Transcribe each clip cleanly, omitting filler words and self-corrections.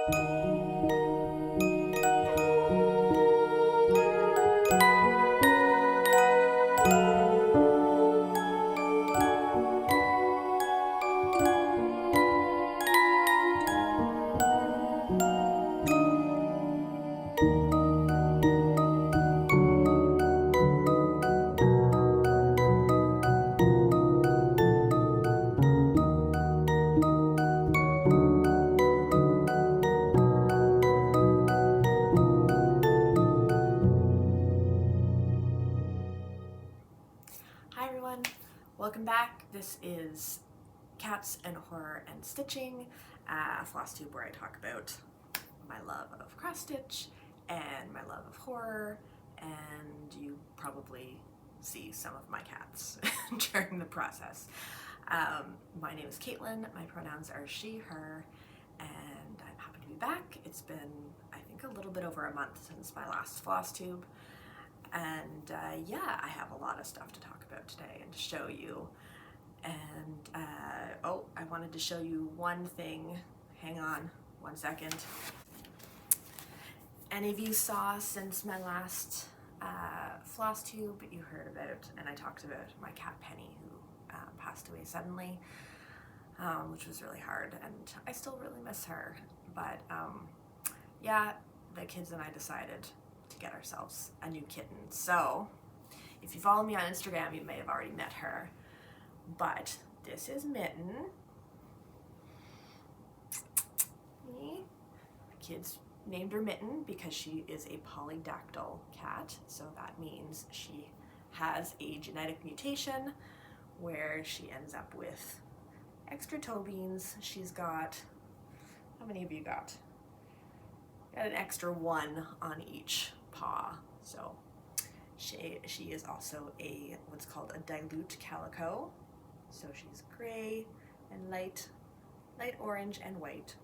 Hi everyone, welcome back. This is Cats and Horror and Stitching, Flosstube, where I talk about my love of cross-stitch and my love of horror, and you probably see some of my cats during the process. My name is Caitlin, my pronouns are she, her, and I'm happy to be back. It's been, I think, a little bit over a month since my last Flosstube. And yeah, I have a lot of stuff to talk about today and to show you. And oh, I wanted to show you one thing. Hang on one second. Any of you saw since my last Flosstube, you heard about, and I talked about my cat Penny, who passed away suddenly, which was really hard, and I still really miss her. But yeah, the kids and I decided to get ourselves a new kitten. So if you follow me on Instagram, you may have already met her, but this is Mitten. The kids named her Mitten because she is a polydactyl cat, so that means she has a genetic mutation where she ends up with extra toe beans. She's got, how many of you got? Got an extra one on each paw. So she is also a what's called a dilute calico. So she's gray and light orange and white.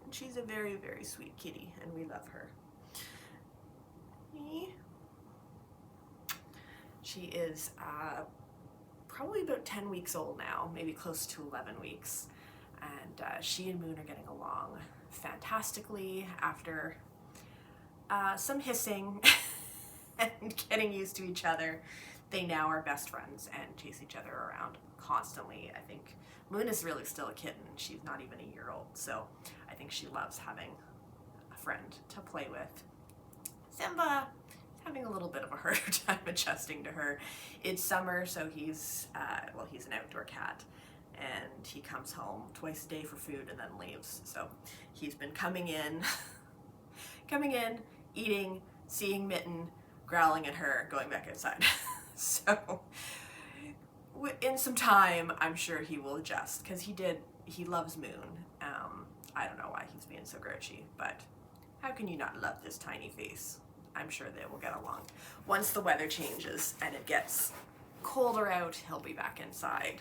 And she's a very, very sweet kitty, and we love her. She is probably about 10 weeks old now, maybe close to 11 weeks. And she and Moon are getting along fantastically after some hissing and getting used to each other. They now are best friends and chase each other around constantly. I think Moon is really still a kitten. She's not even a year old, so I think she loves having a friend to play with. Simba is having a little bit of a harder time adjusting to her. It's summer, so he's an outdoor cat, and he comes home twice a day for food and then leaves. So he's been coming in, eating, seeing Mitten, growling at her, going back outside. So in some time, I'm sure he will adjust, because he loves Moon. I don't know why he's being so grouchy, but how can you not love this tiny face? I'm sure they will get along. Once the weather changes and it gets colder out, he'll be back inside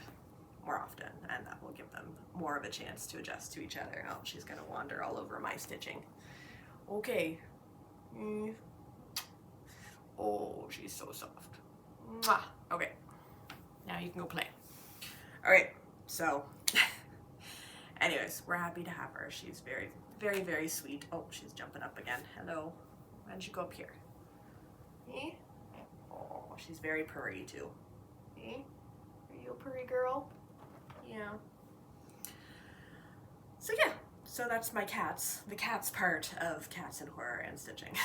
more often, and that will give them more of a chance to adjust to each other. Oh, she's gonna wander all over my stitching. Okay. Oh, she's so soft. Mwah. Okay, now you can go play. All right, so anyways, we're happy to have her. She's very, very, very sweet. Oh, she's jumping up again. Hello. Why don't you go up here? Oh, she's very purry too. Are you a purry girl? Yeah. So yeah, so that's my cats, the cats part of Cats and Horror and Stitching.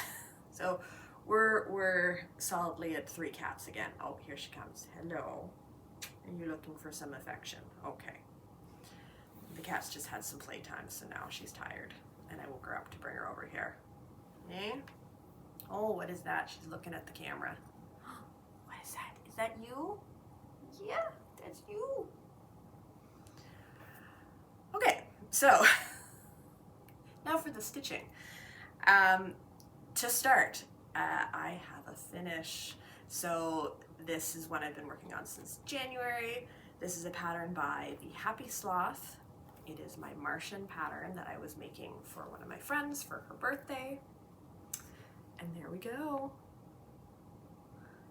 So we're solidly at 3 cats again. Oh, here she comes. Hello. And you're looking for some affection. Okay. The cat's just had some playtime, so now she's tired, and I woke her up to bring her over here. Oh, what is that? She's looking at the camera. What is that? Is that you? Yeah, that's you. Okay, so now for the stitching. To start, I have a finish. So this is one I've been working on since January. This is a pattern by the Happy Sloth. It is my Martian pattern that I was making for one of my friends for her birthday. And there we go.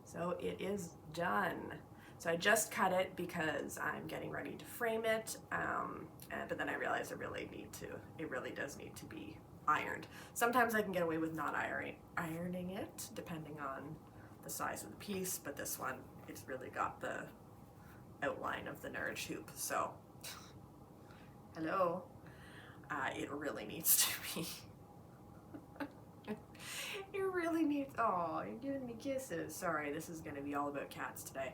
So it is done. So I just cut it because I'm getting ready to frame it, but then I realized it really does need to be ironed. Sometimes I can get away with not ironing it, depending on the size of the piece, but this one, it's really got the outline of the nerd hoop, so hello. It really needs to be. It really needs, oh, you're giving me kisses. Sorry, this is gonna be all about cats today.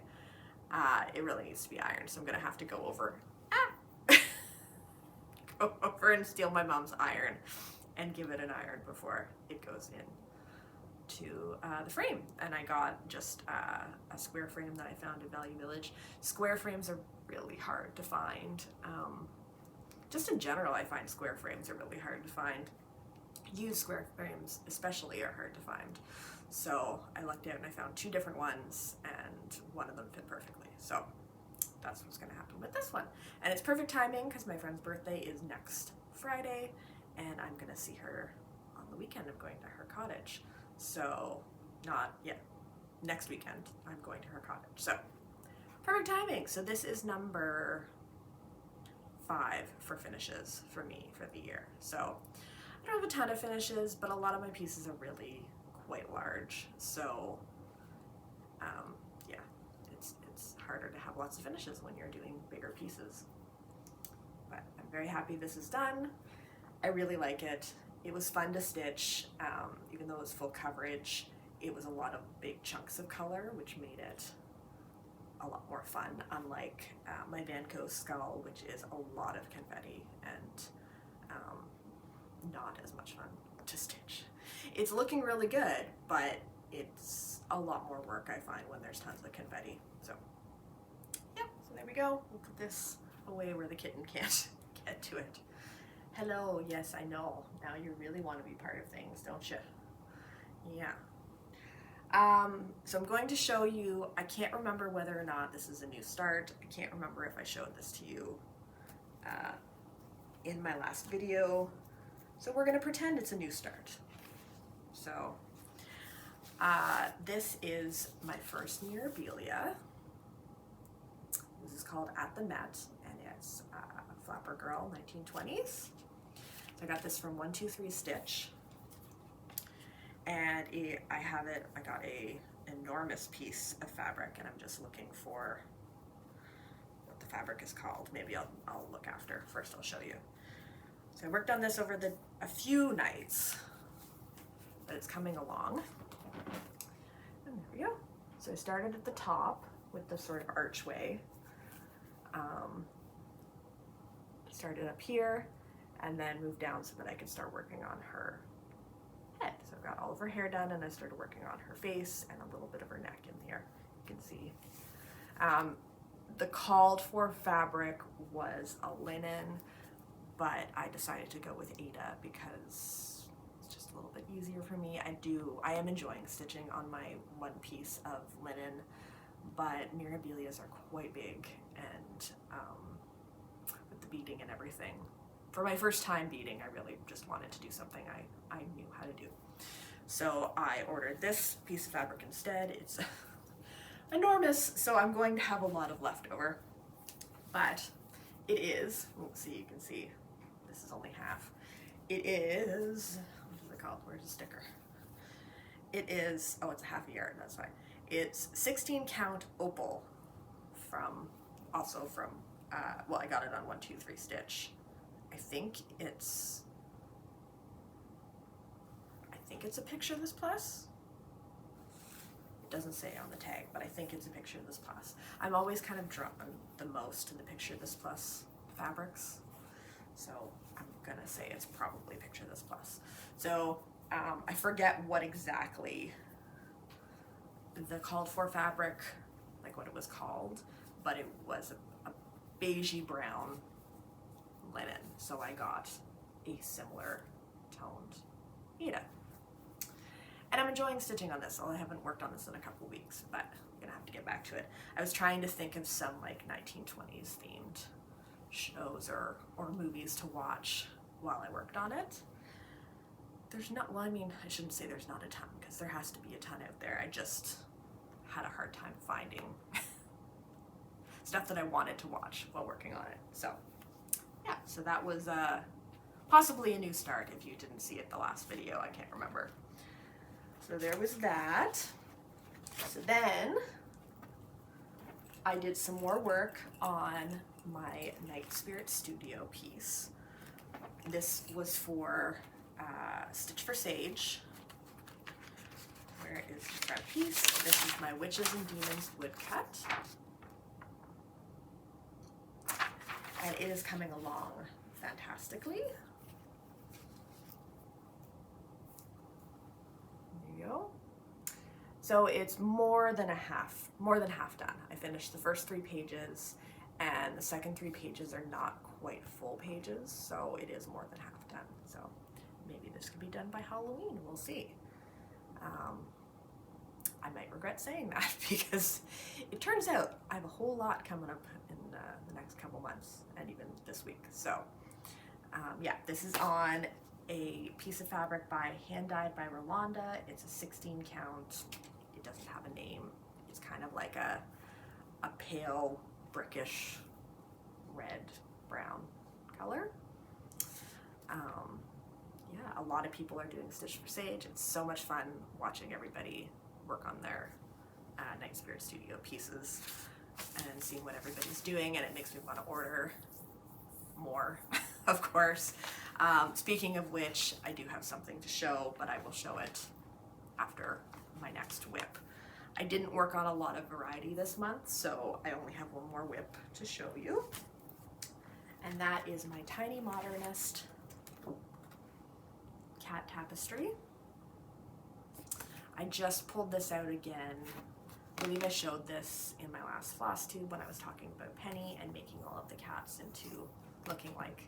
It really needs to be ironed, so I'm gonna have to go over, go over and steal my mom's iron and give it an iron before it goes in to the frame. And I got just a square frame that I found at Value Village. Square frames are really hard to find. Just in general, I find square frames are really hard to find. Used square frames especially are hard to find. So I lucked out and I found 2 different ones, and one of them fit perfectly. So that's what's gonna happen with this one. And it's perfect timing because my friend's birthday is next Friday, and I'm gonna see her on the weekend. I'm going to her cottage. So next weekend I'm going to her cottage. So perfect timing. So this is number 5 for finishes for me for the year. So I don't have a ton of finishes, but a lot of my pieces are really quite large. So yeah, it's harder to have lots of finishes when you're doing bigger pieces. But I'm very happy this is done. I really like it. It was fun to stitch, even though it was full coverage. It was a lot of big chunks of color, which made it a lot more fun, unlike my Van Gogh skull, which is a lot of confetti and not as much fun to stitch. It's looking really good, but it's a lot more work, I find, when there's tons of confetti. So yep, so there we go. We'll put this away where the kitten can't get to it. Hello, yes, I know. Now you really want to be part of things, don't you? Yeah. So I'm going to show you, I can't remember whether or not this is a new start. I can't remember if I showed this to you in my last video. So we're going to pretend it's a new start. So this is my first Mirabilia. This is called At the Met, and it's Flapper Girl 1920s. So I got this from 123Stitch, and I got a enormous piece of fabric, and I'm just looking for what the fabric is called. Maybe I'll look after. First I'll show you. So I worked on this over a few nights, but it's coming along. And there we go. So I started at the top with the sort of archway. Started up here and then moved down so that I could start working on her head. So I got all of her hair done, and I started working on her face and a little bit of her neck in here. You can see. The called for fabric was a linen, but I decided to go with Ada because it's just a little bit easier for me. I am enjoying stitching on my one piece of linen, but Mirabilias are quite big, and with the beading and everything. For my first time beading, I really just wanted to do something I knew how to do. So I ordered this piece of fabric instead. It's enormous, so I'm going to have a lot of leftover, but it is, let's see, you can see, this is only half. It is, what is it called? Where's the sticker? It is, oh, it's a half a yard, that's fine. It's 16 count opal also from, well, I got it on 123Stitch. I think it's a picture of this plus. It doesn't say on the tag, but I think it's a picture of this plus. I'm always kind of drawn the most to the picture of this plus fabrics, so I'm gonna say it's probably a picture of this plus. So I forget what exactly the called for fabric, like what it was called, but it was a beigey brown linen, so I got a similar toned Ada. And I'm enjoying stitching on this, although I haven't worked on this in a couple weeks, but I'm gonna have to get back to it. I was trying to think of some like 1920s themed shows or movies to watch while I worked on it. There's not, well, I mean, I shouldn't say there's not a ton, because there has to be a ton out there. I just had a hard time finding stuff that I wanted to watch while working on it. So yeah, so that was possibly a new start if you didn't see it the last video, I can't remember. So there was that. So then I did some more work on my Night Spirit Studio piece. This was for Stitch for Sage. Where is the front piece? This is my Witches and Demons woodcut. And it is coming along fantastically. There you go. So it's more than half done. I finished the first 3 pages, and the second 3 pages are not quite full pages, so it is more than half done. So maybe this could be done by Halloween, we'll see. I might regret saying that because it turns out I have a whole lot coming up in the next couple months and even this week. So yeah, this is on a piece of fabric hand dyed by Rolanda. It's a 16 count. It doesn't have a name. It's kind of like a pale brickish red brown color. Yeah, a lot of people are doing Stitch for Sage. It's so much fun watching everybody work on their Night Spirit Studio pieces and seeing what everybody's doing, and it makes me want to order more, of course. Speaking of which, I do have something to show, but I will show it after my next whip. I didn't work on a lot of variety this month, so I only have one more whip to show you. And that is my tiny Modernist cat tapestry. I just pulled this out again. I believe I showed this in my last Flosstube when I was talking about Penny and making all of the cats into looking like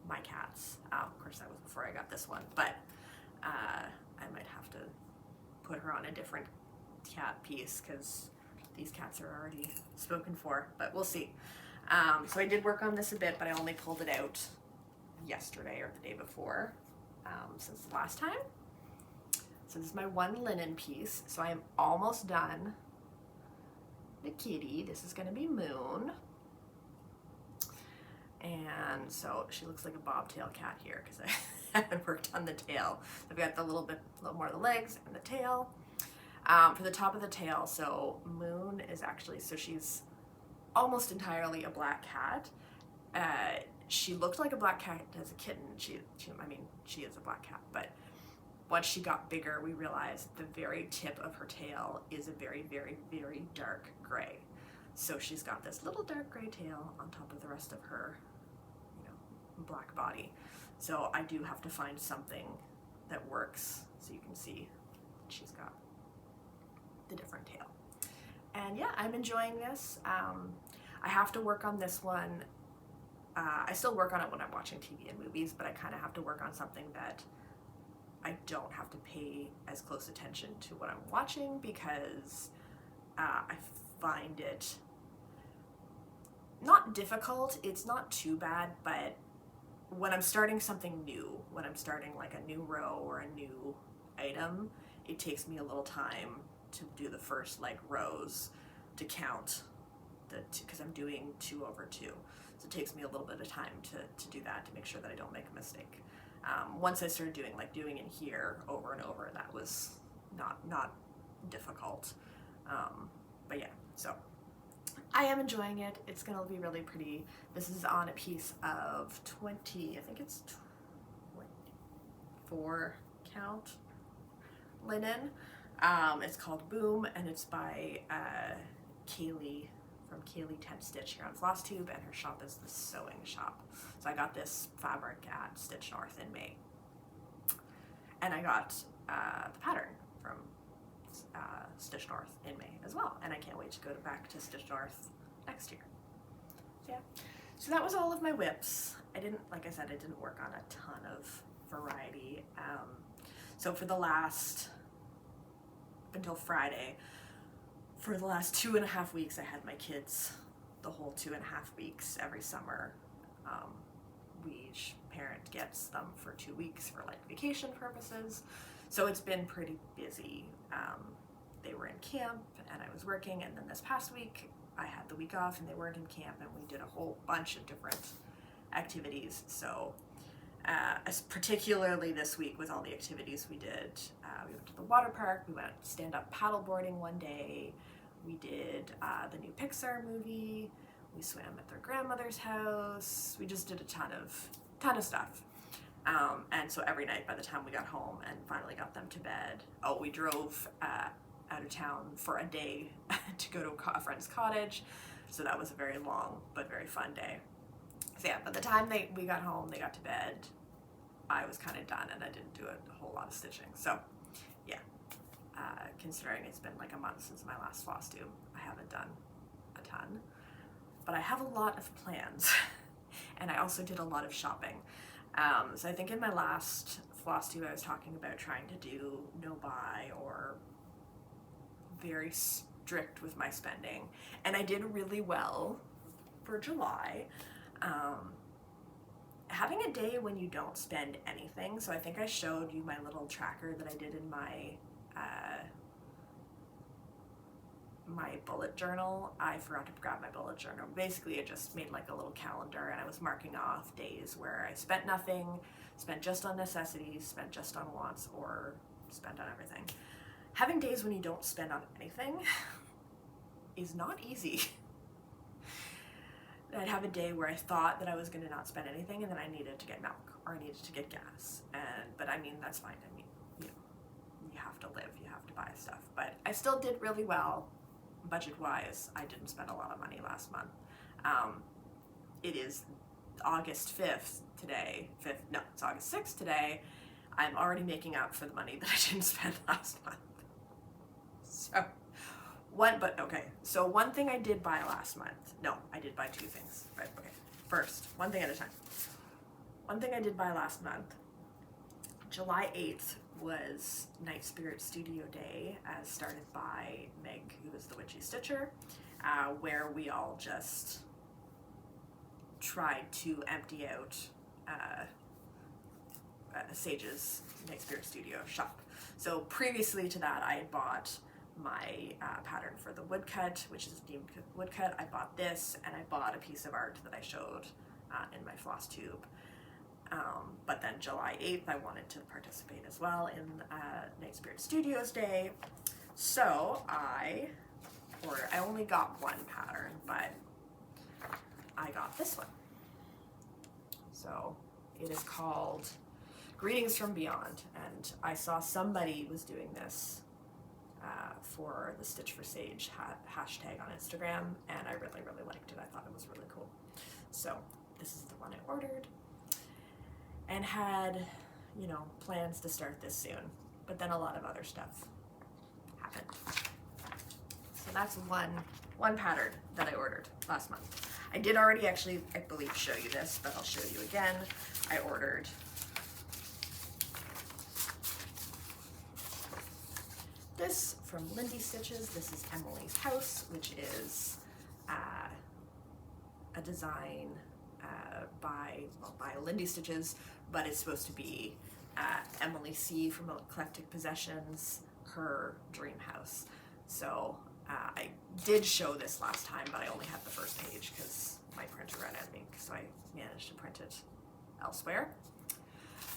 my cats. Of course, that was before I got this one, but I might have to put her on a different cat piece because these cats are already spoken for, but we'll see. So I did work on this a bit, but I only pulled it out yesterday or the day before since the last time. So this is my one linen piece. So I am almost done the kitty. This is gonna be Moon. And so she looks like a bobtail cat here because I haven't worked on the tail. I've got the little more of the legs and the tail. For the top of the tail, so Moon is actually, so she's almost entirely a black cat. She looked like a black cat as a kitten. I mean, she is a black cat, but once she got bigger, we realized the very tip of her tail is a very, very, very dark gray. So she's got this little dark gray tail on top of the rest of her, black body. So I do have to find something that works so you can see she's got the different tail. And yeah, I'm enjoying this. I have to work on this one. I still work on it when I'm watching TV and movies, but I kind of have to work on something that I don't have to pay as close attention to what I'm watching because I find it not difficult, it's not too bad, but when I'm starting something new, when I'm starting like a new row or a new item, it takes me a little time to do the first like rows to count because I'm doing 2 over 2. So it takes me a little bit of time to do that to make sure that I don't make a mistake. Once I started doing in here over and over, that was not difficult. But yeah, so I am enjoying it. It's gonna be really pretty. This is on a piece of 20, I think it's 24 count linen. It's called Boom, and it's by Kaylee from Kaylee Tent Stitch here on Flosstube, and her shop is the Sewing Shop. So I got this fabric at Stitch North in May, and I got the pattern from Stitch North in May as well, and I can't wait to go back to Stitch North next year. So yeah, so that was all of my whips. Like I said, I didn't work on a ton of variety. So for the last, up until Friday, for the last 2.5 weeks, I had my kids the whole 2.5 weeks every summer. Each parent gets them for 2 weeks for like vacation purposes. So it's been pretty busy. They were in camp and I was working, and then this past week I had the week off and they weren't in camp, and we did a whole bunch of different activities. So particularly this week with all the activities we did, we went to the water park, we went stand-up paddleboarding one day, we did the new Pixar movie, we swam at their grandmother's house, we just did a ton of stuff. And so every night by the time we got home and finally got them to bed, we drove out of town for a day to go to a friend's cottage, so that was a very long but very fun day. So yeah, by the time we got home, they got to bed, I was kind of done and I didn't do a whole lot of stitching. So yeah, considering it's been like a month since my last Flosstube, I haven't done a ton, but I have a lot of plans and I also did a lot of shopping. So I think in my last Flosstube I was talking about trying to do no buy or very strict with my spending, and I did really well for July. Having a day when you don't spend anything, so I think I showed you my little tracker that I did in my my bullet journal. I forgot to grab my bullet journal. Basically I just made like a little calendar and I was marking off days where I spent nothing, spent just on necessities, spent just on wants, or spent on everything. Having days when you don't spend on anything is not easy. I'd have a day where I thought that I was going to not spend anything, and then I needed to get milk or I needed to get gas. But I mean, that's fine. I mean, you have to live, you have to buy stuff. But I still did really well budget-wise. I didn't spend a lot of money last month. It is August 5th today. It's August 6th today. I'm already making up for the money that I didn't spend last month. So one thing I did buy last month. No, I did buy two things. Right, okay. First, one thing at a time. One thing I did buy last month, July 8th was Night Spirit Studio Day, as started by Meg, who is the Witchy Stitcher, where we all just tried to empty out Sage's Night Spirit Studio shop. So previously to that, I had bought my pattern for the woodcut, which is a deemed woodcut. I bought this, and I bought a piece of art that I showed in my Flosstube. But then July 8th, I wanted to participate as well in Night Spirit Studios Day. So I only got one pattern, but I got this one. So it is called Greetings from Beyond, and I saw somebody was doing this for the Stitch for Sage hashtag on Instagram, and I really, really liked it. I thought it was really cool. So this is the one I ordered and had, plans to start this soon, but then a lot of other stuff happened. So that's one pattern that I ordered last month. I did already actually, I believe, show you this, but I'll show you again. I ordered this from Lindy Stitches. This is Emily's House, which is a design by Lindy Stitches, but it's supposed to be Emily C. from Eclectic Possessions, her dream house. So I did show this last time, but I only had the first page because my printer ran out of ink, so I managed to print it elsewhere.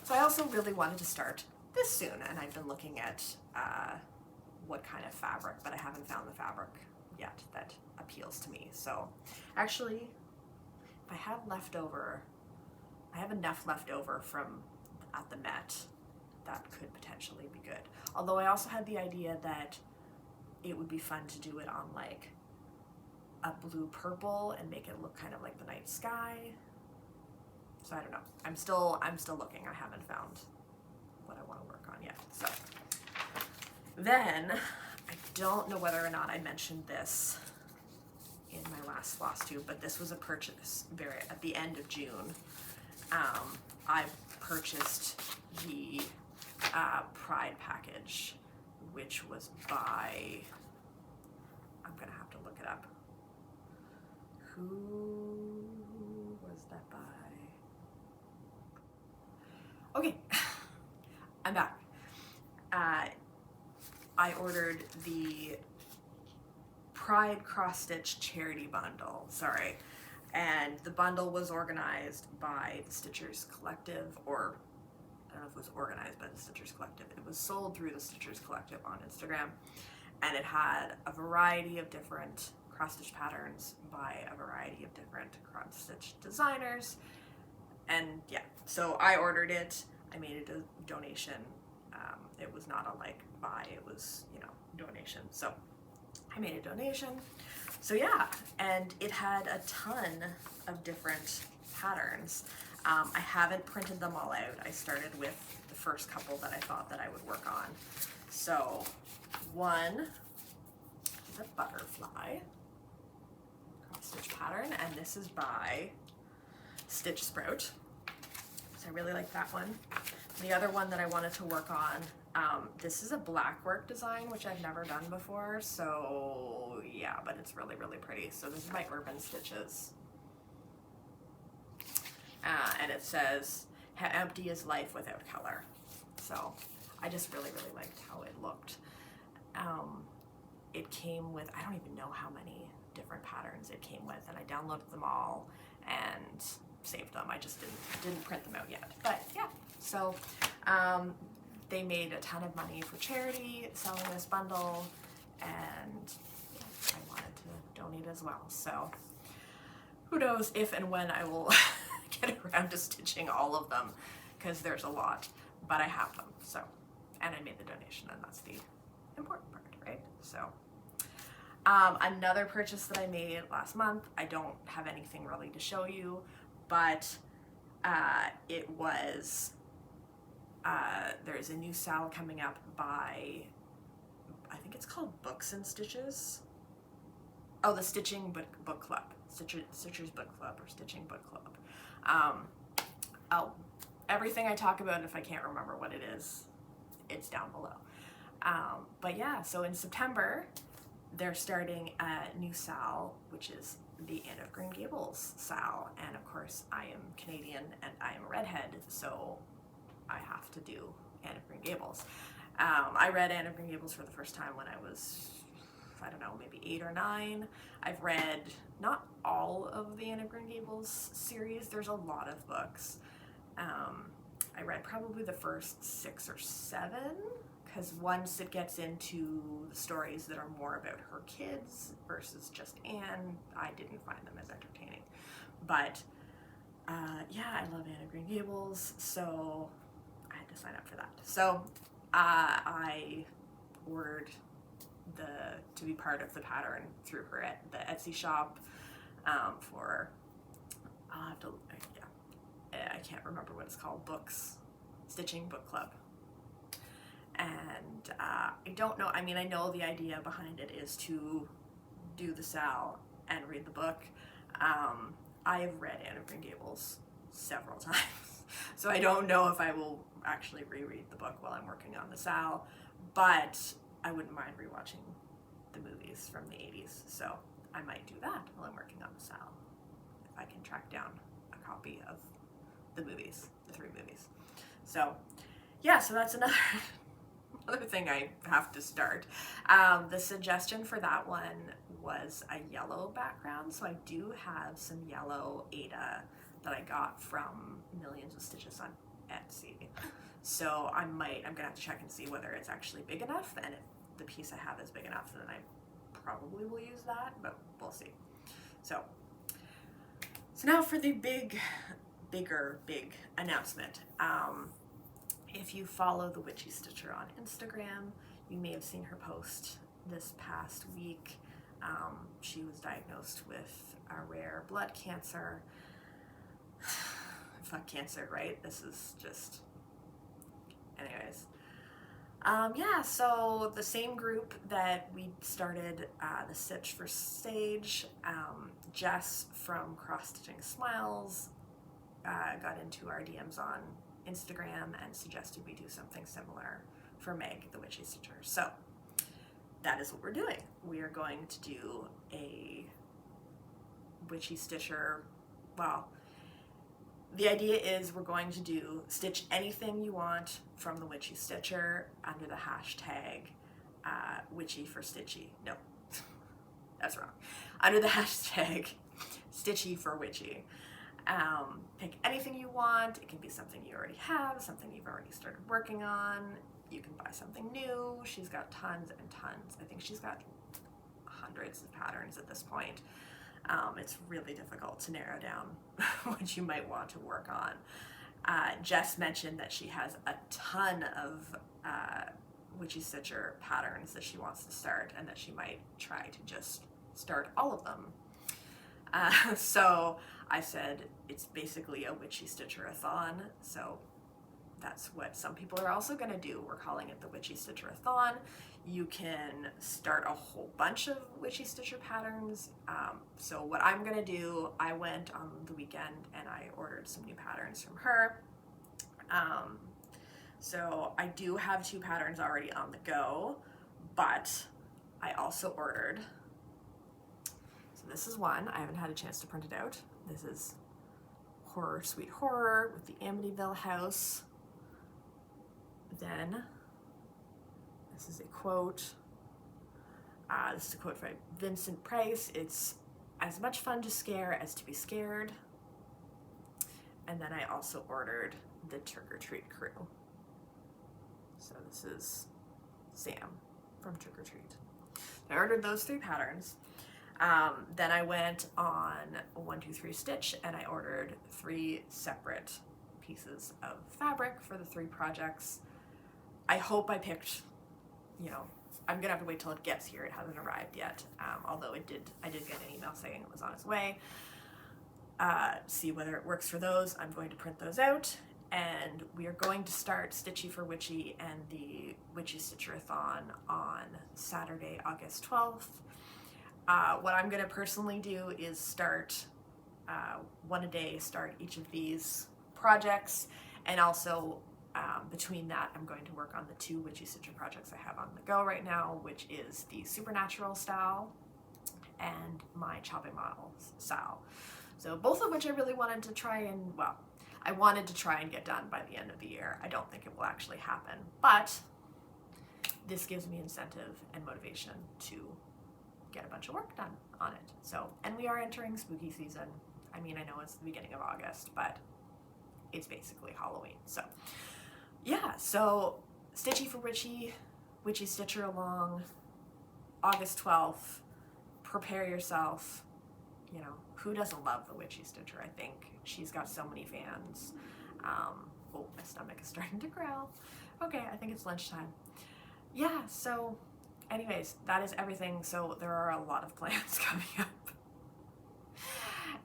So I also really wanted to start this soon, and I've been looking at what kind of fabric, but I haven't found the fabric yet that appeals to me. So actually, if I have leftover, I have enough left over from at the Met that could potentially be good. Although I also had the idea that it would be fun to do it on like a blue purple and make it look kind of like the night sky. So I don't know. I'm still looking. I haven't found what I want to work on yet. So then I don't know whether or not I mentioned this in my last Flosstube, but this was a purchase at the end of June. I purchased the Pride package, which was by, I'm gonna have to look it up. Who was that by? Okay, I'm back. I ordered the Pride Cross-Stitch charity bundle, sorry. And the bundle was organized by the Stitchers Collective, or I don't know if it was organized by the Stitchers Collective. It was sold through the Stitchers Collective on Instagram, and it had a variety of different cross-stitch patterns by a variety of different cross-stitch designers. And yeah, so I ordered it. I made a donation. It was not a like buy, it was, you know, donation. So I made a donation. So yeah, and it had a ton of different patterns. I haven't printed them all out. I started with the first couple that I thought that I would work on. So one is a butterfly cross-stitch pattern, and this is by Stitch Sprout. So I really like that one. The other one that I wanted to work on, this is a black work design, which I've never done before, so yeah, but it's really, really pretty. So this is my Urban Stitches. And it says, how empty is life without color? So I just really, really liked how it looked. It came with, I don't even know how many different patterns it came with, and I downloaded them all and saved them. I just didn't print them out yet, but yeah. So they made a ton of money for charity selling this bundle, and yeah, I wanted to donate as well. So who knows if and when I will get around to stitching all of them, because there's a lot, but I have them. So, and I made the donation, and that's the important part, right? So another purchase that I made last month, I don't have anything really to show you, but it was, there's a new sale coming up by, I think it's called Books and Stitches. Oh, the Stitching Book Club. Stitchers Book Club, or Stitching Book Club. Everything I talk about, if I can't remember what it is, it's down below. But yeah, so in September, they're starting a new sale, which is the Anne of Green Gables sale. And of course, I am Canadian and I am a redhead, so I have to do Anne of Green Gables. I read Anne of Green Gables for the first time when I was, I don't know, maybe 8 or 9. I've read not all of the Anne of Green Gables series. There's a lot of books. I read probably the first 6 or 7, because once it gets into the stories that are more about her kids versus just Anne, I didn't find them as entertaining. But yeah, I love Anne of Green Gables, so I had to sign up for that. So I ordered to be part of the pattern through her at the Etsy shop for, I'll have to, yeah, I can't remember what it's called, Stitching Book Club. And I don't know, I mean, I know the idea behind it is to do the sale and read the book. I have read Anne of Green Gables several times, so I don't know if I will actually reread the book while I'm working on the sale, but I wouldn't mind rewatching the movies from the 80s, so I might do that while I'm working on the sale, if I can track down a copy of the movies, the 3 movies. So yeah, so that's another thing I have to start. The suggestion for that one was a yellow background, so I do have some yellow Ada that I got from Millions of Stitches on Etsy. So I'm gonna have to check and see whether it's actually big enough, and if the piece I have is big enough, then I probably will use that, but we'll see. So now for the big announcement. If you follow the Witchy Stitcher on Instagram, you may have seen her post this past week. She was diagnosed with a rare blood cancer. Fuck cancer, right? This is just, anyways. Yeah, so the same group that we started the Stitch for Sage, Jess from Cross Stitching Smiles got into our DMs on Instagram and suggested we do something similar for Meg, the Witchy Stitcher. So that is what we're doing. We are going to do a Witchy Stitcher, well, the idea is we're going to stitch anything you want from the Witchy Stitcher under the hashtag Witchy for Stitchy. No, That's wrong. Under the hashtag Stitchy for Witchy. Pick anything you want. It can be something you already have, something you've already started working on. You can buy something new. She's got tons and tons. I think she's got hundreds of patterns at this point. It's really difficult to narrow down what you might want to work on. Jess mentioned that she has a ton of WitchyStitcher patterns that she wants to start, and that she might try to just start all of them. So I said it's basically a WitchyStitcher-a-thon, so that's what some people are also going to do. We're calling it the WitchyStitcher-a-thon. You can start a whole bunch of WitchyStitcher patterns. So what I'm going to do, I went on the weekend and I ordered some new patterns from her. So I do have 2 patterns already on the go, but I also ordered. So this is one. I haven't had a chance to print it out. This is Horror Sweet Horror with the Amityville house. Then this is a quote. This is a quote by Vincent Price. It's as much fun to scare as to be scared. And then I also ordered the Trick or Treat Crew. So this is Sam from Trick or Treat. I ordered those 3 patterns. Then I went on 123Stitch and I ordered 3 separate pieces of fabric for the 3 projects. I hope I picked, you know, I'm gonna have to wait till it gets here. It hasn't arrived yet. Although I did get an email saying it was on its way. See whether it works for those. I'm going to print those out, and we are going to start Stitchy for Witchy and the WitchyStitcher-a-thon on Saturday, August 12th. What I'm gonna personally do is start one a day, start each of these projects, and also between that, I'm going to work on the 2 WitchyStitcher projects I have on the go right now, which is the Supernatural style and my ChoppingMall style. So both of which I really wanted to try and, well, I wanted to try and get done by the end of the year. I don't think it will actually happen, but this gives me incentive and motivation to get a bunch of work done on it. So, and we are entering spooky season. I mean, I know it's the beginning of August, but it's basically Halloween. So yeah, so Stitchy for Witchy, WitchyStitcher along, August 12th. Prepare yourself. You know, who doesn't love the WitchyStitcher? I think she's got so many fans. Oh, my stomach is starting to growl. Okay, I think it's lunchtime. Yeah, so anyways, that is everything. So there are a lot of plans coming up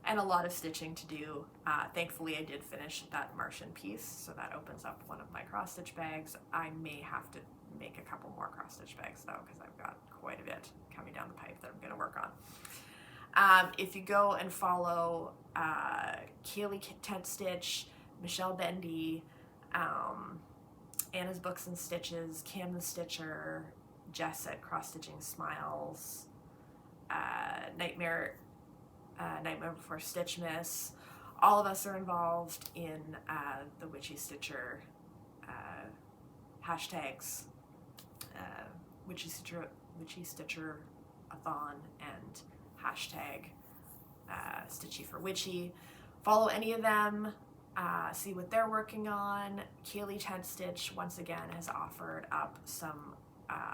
and a lot of stitching to do. Thankfully, I did finish that Martian piece, so that opens up one of my cross-stitch bags. I may have to make a couple more cross-stitch bags though, because I've got quite a bit coming down the pipe that I'm going to work on. If you go and follow Kaylee Tent Stitch, Michelle Bendy, Anna's Books and Stitches, Cam the Stitcher, Jess at Cross Stitching Smiles, Nightmare Before Stitchmas, all of us are involved in the WitchyStitcher hashtags, WitchyStitcher-a-thon and hashtag Stitchy for Witchy. Follow any of them, see what they're working on. Kaylee Tent Stitch once again has offered up some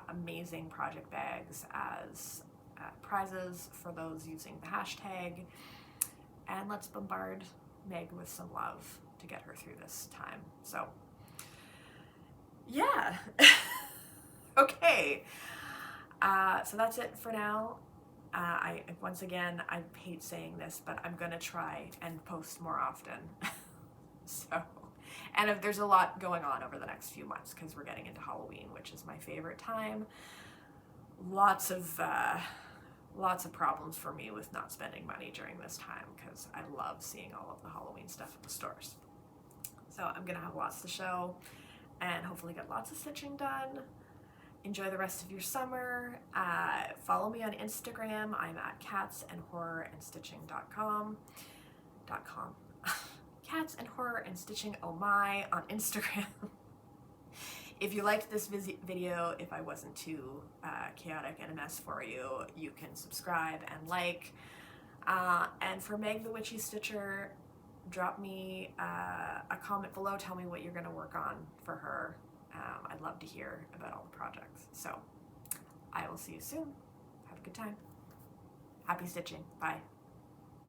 amazing project bags as prizes for those using the hashtag, and let's bombard Meg with some love to get her through this time. So yeah. Okay, so that's it for now. Once again, I hate saying this, but I'm gonna try and post more often. So, and if there's a lot going on over the next few months, because we're getting into Halloween, which is my favorite time. Lots of problems for me with not spending money during this time, because I love seeing all of the Halloween stuff at the stores. So I'm gonna have lots to show and hopefully get lots of stitching done. Enjoy the rest of your summer. Follow me on Instagram. I'm at catsandhorrorandstitching.com. Cats and Horror and Stitching Oh My on Instagram. If you liked this video, if I wasn't too chaotic and a mess for you, you can subscribe and like. And for Meg the Witchy Stitcher, drop me a comment below. Tell me what you're going to work on for her. I'd love to hear about all the projects. So I will see you soon. Have a good time. Happy stitching. Bye.